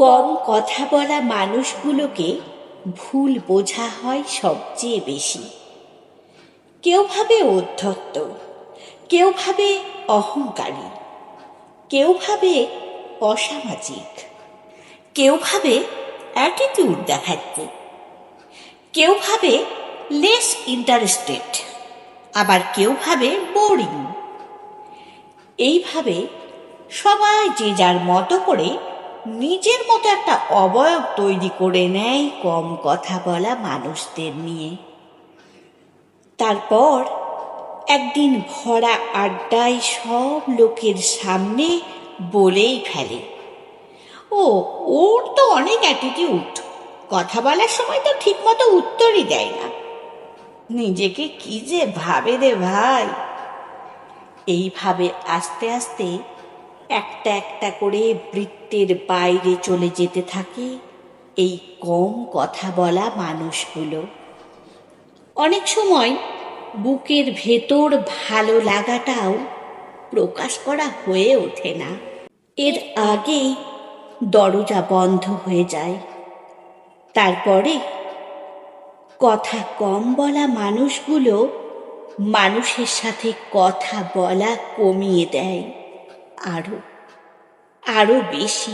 কম কথা বলা মানুষগুলোকে ভুল বোঝা হয় সবচেয়ে বেশি। কেউ ভাবে উদ্ধত, কেউ ভাবে অহংকারী, কেউ ভাবে অসামাজিক, কেউ ভাবে অ্যাটিটিউড দেখাচ্ছে, কেউ ভাবে লেস ইন্টারেস্টেড, আবার কেউ ভাবে বোরিং। এইভাবে সবাই যে যার মতো করে নিজের মতো একটা অবয়ব তৈরি করে নেয় কম কথা বলা মানুষদের নিয়ে। তারপর একদিন ভরা আড্ডায় সব লোকের সামনে বলেই ফেলে, ওর তো অনেক অ্যাটিটিউড, কথা বলার সময় তো ঠিক মতো উত্তরই দেয় না। নিজেকে কি যে ভাবে রে ভাই। এইভাবে আস্তে আস্তে একটা একটা করে বৃত্তের বাইরে চলে যেতে থাকে এই কম কথা বলা মানুষগুলো। অনেক সময় বুকের ভেতর ভালো লাগাটাও প্রকাশ করা হয়ে ওঠে না। এর আগেই দরজা বন্ধ হয়ে যায়। তারপরে কথা কম বলা মানুষগুলো মানুষের সাথে কথা বলা কমিয়ে দেয় আরো বেশি।